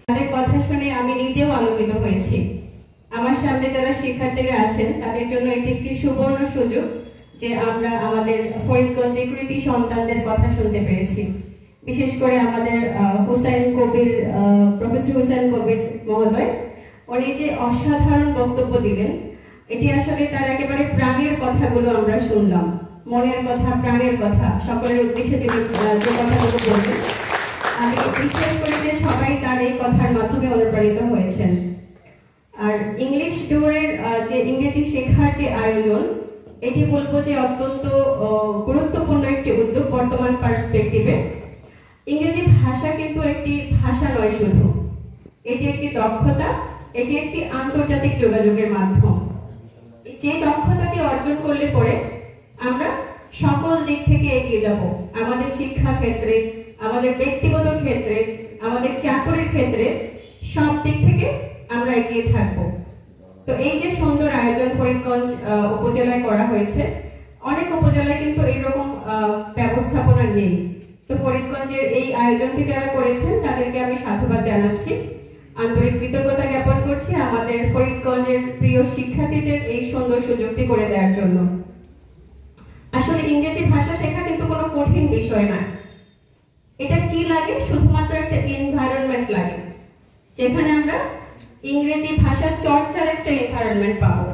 তাদের কথা শুনে আমি নিজেও আলোকিত হয়েছি। আমার সামনে যারা শিক্ষার্থীরা আছেন তাদের জন্য এটি একটি সুবর্ণ সুযোগ যে আমরা আমাদের ফরিদগঞ্জে কৃতি সন্তানদের কথা শুনতে পেরেছি। বিশেষ করে আমাদের প্রফেসর হুসাইন কবির মহোদয়, উনি যে অসাধারণ বক্তব্য দিলেন, এটি আসলে তার একেবারে প্রাণের কথাগুলো আমরা শুনলাম। মনের কথা, প্রাণের কথা, সকলের উদ্দেশ্যে যে কথাগুলো বললেন, আমি বিশ্বাস করি যে সবাই তার এই কথার মাধ্যমে অনুপ্রাণিত হয়েছেন। আর ইংলিশ ট্যুরের যে ইংরেজি শেখার যে আয়োজন, এটি বলবো যে অত্যন্ত গুরুত্বপূর্ণ একটি উদ্যোগ বর্তমান পার্সপেক্টিভে। ইংরেজি ভাষা কিন্তু একটি ভাষা নয় শুধু, এটি একটি দক্ষতা, এটি একটি আন্তর্জাতিক যোগাযোগের মাধ্যম। যে দক্ষতাটি অর্জন করলে পরে আমরা সকল দিক থেকে এগিয়ে যাব। আমাদের শিক্ষা ক্ষেত্রে, আমাদের ব্যক্তিগত ক্ষেত্রে, আমাদের চাকরির ক্ষেত্রে, সব দিক থেকে আমরা এগিয়ে থাকবো। তো এই যে সুন্দর আয়োজন ফরিদগঞ্জ উপজেলায় করা হয়েছে, অনেক উপজেলায় কিন্তু এইরকম ব্যবস্থাপনা নেই। তো ফরিদগঞ্জের এই আয়োজনটি যারা করেছেন তাদেরকে আমি সাধুবাদ জানাচ্ছি, আন্তরিক কৃতজ্ঞতা জ্ঞাপন করছি আমাদের ফরিদগঞ্জের প্রিয় শিক্ষার্থীদের এই সুন্দর সুযোগটি করে দেওয়ার জন্য। আসলে ইংরেজি ভাষা শেখা কিন্তু কোনো কঠিন বিষয় না। এটা কি লাগে? শুধুমাত্র একটা এনভায়রনমেন্ট লাগে, যেখানে আমরা ইংরেজি ভাষা চর্চার একটা এনভায়রনমেন্ট পাবো।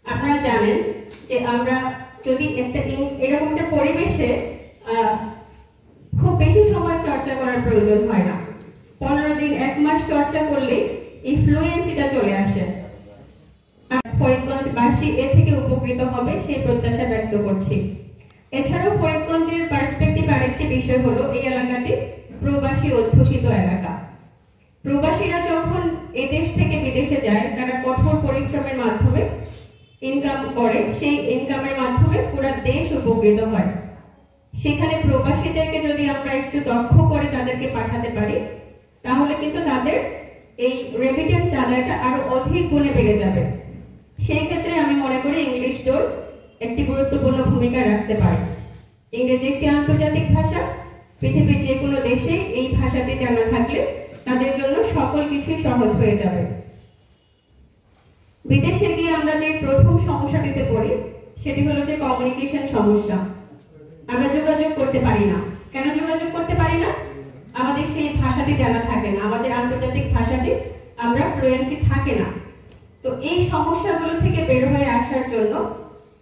আপনারা জানেন যে আমরা যদি এরকম একটা পরিবেশে খুব বেশি সময় চর্চা করার প্রয়োজন হয় না, 15 দিন 1 মাস চর্চা করলেই এই ফ্লুয়েন্সিটা চলে আসে। ফরিদগঞ্জবাসী এ থেকে উপকৃত হবে সেই প্রত্যাশা ব্যক্ত করছি। এছাড়াও ফরিদগঞ্জের পার্সপেক্টিভ আরেকটি বিষয় হলো এই এলাকাটি প্রবাসী অধ্যুষিত এলাকা। প্রবাসীরা যখন এদেশ থেকে বিদেশে যায়, তারা কঠোর পরিশ্রমের মাধ্যমে ইনকাম করে, সেই ইনকামের মাধ্যমে পুরো দেশ উপকৃত হয়। সেখানে প্রবাসীদেরকে যদি আমরা একটু দক্ষ করে তাদেরকে পাঠাতে পারি, তাহলে কিন্তু তাদের এই রেমিটেন্স আদায়টা আরো অধিক গুণে বেড়ে যাবে। সেই ক্ষেত্রে আমি মনে করি ইংলিশ ট্যুর একটি গুরুত্বপূর্ণ ভূমিকা রাখতে পারে। ইংরেজি একটি আন্তর্জাতিক ভাষা, পৃথিবীর যে কোনো দেশে এই ভাষাটি জানা থাকলে তাদের জন্য সকল কিছুই সহজ হয়ে যাবে। বিদেশে গিয়ে আমরা যে প্রথম সমস্যাটিতে পড়ি সেটি হলো যে কমিউনিকেশন সমস্যা। আমরা যোগাযোগ করতে পারি না। কেন যোগাযোগ করতে পারি না? আমাদের সেই ভাষাটি জানা থাকে না, আমাদের আন্তর্জাতিক ভাষাটি আমরা ফ্লুয়েন্সি থাকে না। তো এই সমস্যাগুলো থেকে বের হয়ে আসার জন্য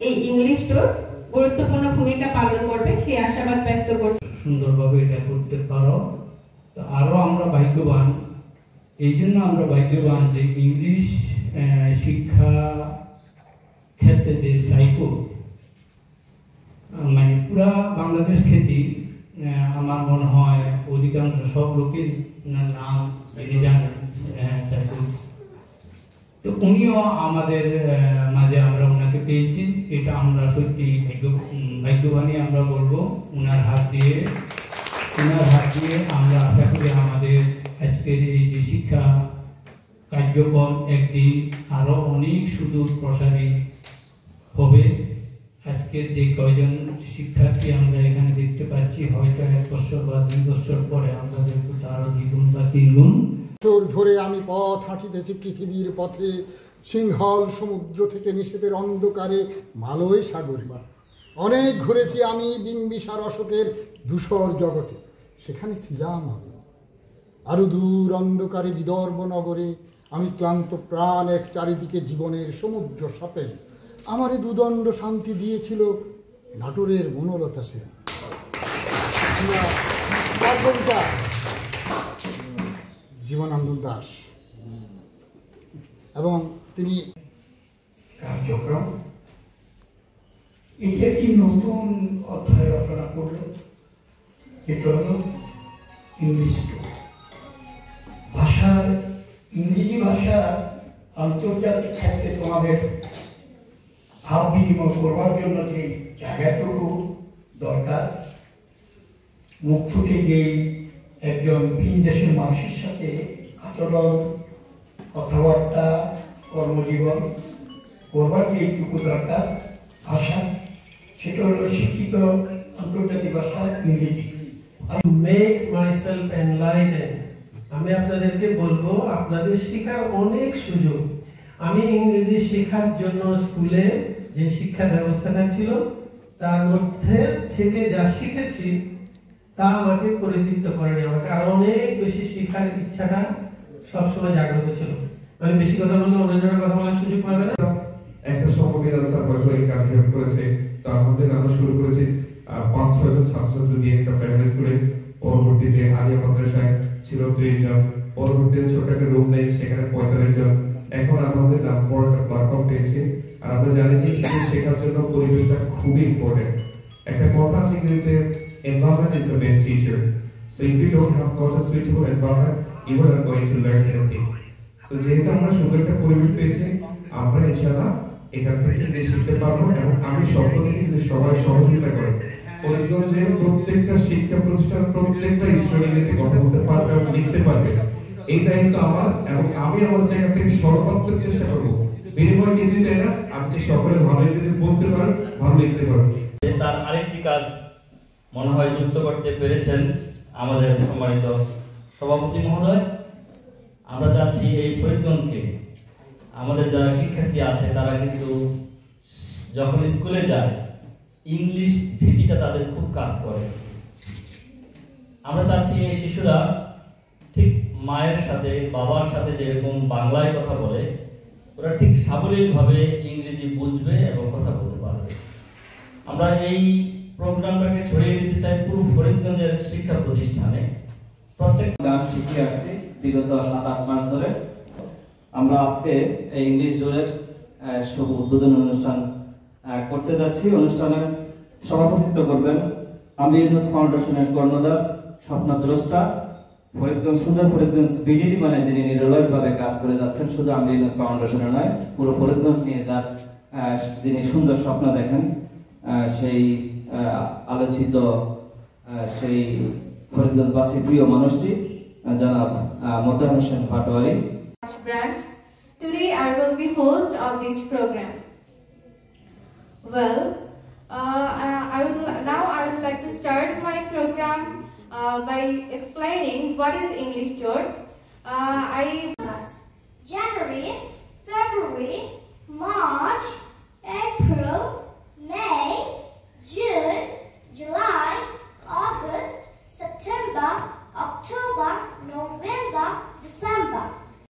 এই ইংলিশ ট্যুর গুরুত্বপূর্ণ ভূমিকা পালন করবে সেই আশাবাদ ব্যক্ত করছি। সুন্দরভাবে এটা করতে পারো, তো আরো আমরা ভাগ্যবান। এই জন্য আমরা ভাগ্যবান যে ইংলিশ শিক্ষা ক্ষেত্রে যে সাইকো মানে পুরা বাংলাদেশ খ্যাতি, আমার মনে হয় অধিকাংশ সব লোকের নাম জানেন সাইকোস। তো উনিও আমাদের মাঝে আমরা ওনাকে পেয়েছি, এটা আমরা সত্যি ভাগ্যবানই আমরা বলবো। ওনার হাত দিয়ে আমরা আশা করি আমাদের আজকের এই যে শিক্ষা কার্যক্রম একদিন আরো অনেক সুদূর প্রসারী হবে। আজকের যে কয়জন শিক্ষার্থী আমরা এখানে দেখতে পাচ্ছি, হয়তো 1 বছর বা 2 বছর পরে আমরা দেখবো আরো 2 গুণ বা 3 গুণ। ধরে আমি পথ হাঁটিতেছি পৃথিবীর পথে, সিংহল সমুদ্র থেকে নিষেধের অন্ধকারে মালয় সাগরে। অনেক ঘুরেছি আমি বিম্বিসার অশোকের ধূসর জগতে, সেখানে ছিলাম আমি। আরো দূর অন্ধকারে বিদর্ভ নগরে আমি ক্লান্ত প্রাণ এক চারিদিকে জীবনের সমুদ্র সাপে। আমারে দুদণ্ড শান্তি দিয়েছিল নাটোরের বনলতা সেন। জীবনানন্দ দাস, এবং তিনি কার্যক্রম এই একটি নতুন অধ্যায় রচনা করল, যেটা হল ইংলিশ ভাষার, ইংরেজি ভাষা আন্তর্জাতিক ক্ষেত্রে তোমাদের ভাব বিনিময় করবার জন্য যে জায়গাটুকু দরকার, মুখ ফুটে যে একজন ভিন দেশের মানুষের সাথে আচরণ, কথাবার্তা, কর্মজীবন করবার যে এইটুকু দরকার ভাষা, সেটা হলো শিক্ষিত আন্তর্জাতিক ভাষা ইংরেজি। I make myself enlightened আমি আপনাদেরকে বলবো আপনাদের শেখার অনেক সুযোগ। আমি ইংরেজি শেখার জন্য স্কুলে যে শিক্ষা ব্যবস্থাটা ছিল তার মধ্যে থেকে যা শিখেছি তা আমাকে পরিতৃপ্ত করেনি, আমাকে আরো অনেক বেশি শেখার ইচ্ছাটা সবসময় জাগ্রত ছিল। আমি বেশি কথা বললে অন্যজনের কথা বলার সুযোগ পাবে না। একটা সমবেত সার্ভাইভাল কার্যক্রম করেছে, তার মধ্যে আমরা শুরু করেছি 5-6 জন ছাত্রছাত্রী দিয়ে একটা প্রাইমারি স্কুলে, পরবর্তীতে আলিয়া মাদ্রাসায় ছিল 30 জন, পরবর্তীতে ছোট একটা রুম নেই সেখানে 45 জন। এখন আমাদের বড় একটা প্ল্যাটফর্ম পেয়েছি। আর আমরা জানি যে ইংলিশ শেখার জন্য পরিবেশটা খুবই ইম্পর্টেন্ট। একটা কথা আছে ইংরেজিতে, environment is the best teacher. So if you don't have got a suitable environment, you are not going to learn anything. So যেহেতু আমরা সুন্দর একটা পরিবেশ পেয়েছি, আমরা ইনশাআল্লাহ এখান থেকে ইংলিশ শিখতে পারবো এবং আমি স্বপ্ন দেখি যে সবাই সহযোগিতা করে ফরিদগঞ্জের প্রত্যেকটা শিক্ষা প্রতিষ্ঠান প্রত্যেকটা স্টুডেন্টকে কথা বলতে পারবে এবং লিখতে পারবে। এই দায়িত্ব আমার এবং আমি আমার জায়গা থেকে সর্বাত্মক চেষ্টা করবো। বিনিময় কিছু চাই না, আপনি সকলে ভালো ইংরেজি বলতে পারেন, ভালো লিখতে পারবেন। তার আরেকটি কাজ মনে হয় যুক্ত করতে পেরেছেন আমাদের সম্মানিত সভাপতি মহোদয়। আমরা চাচ্ছি এই ফরিদগঞ্জকে আমাদের যারা শিক্ষার্থী আছে তারা কিন্তু যখন স্কুলে যায় ইংলিশ ভীতিটা তাদের খুব কাজ করে। আমরা চাচ্ছি এই শিশুরা ঠিক মায়ের সাথে বাবার সাথে যেরকম বাংলায় কথা বলে ওরা ঠিক সাবলীলভাবে ইংরেজি বুঝবে এবং কথা বলতে পারবে। আমরা এই প্রোগ্রামটাকে ছড়িয়ে দিতে চাই পুরো ফরিদগঞ্জের শিক্ষা প্রতিষ্ঠানে। প্রত্যেক গান শিখে আসছি বিগত 7-8 মাস ধরে। আমরা আজকে এই ইংলিশ ডোরের শুভ উদ্বোধন অনুষ্ঠান করতে যাচ্ছি। অনুষ্ঠানে সভাপতিত্ব করবেন আমি ইউনুস ফাউন্ডেশনের কর্ণধার স্বপ্নদ্রষ্টা ফরিদগঞ্জ সুন্দর ফরিদগঞ্জ বিডিডি মানে যিনি নিরলসভাবে কাজ করে যাচ্ছেন, শুধু আমি ইউনুস ফাউন্ডেশনে নয় পুরো ফরিদগঞ্জ নিয়ে যার যিনি সুন্দর স্বপ্ন দেখেন সেই আলোচিত সেই ফরিদগঞ্জবাসীর প্রিয় মানুষটি জনাব Motahar Hossain Patwari. Branch. Today I will be host of this program. Well, I would like to start my program by explaining what is English Door.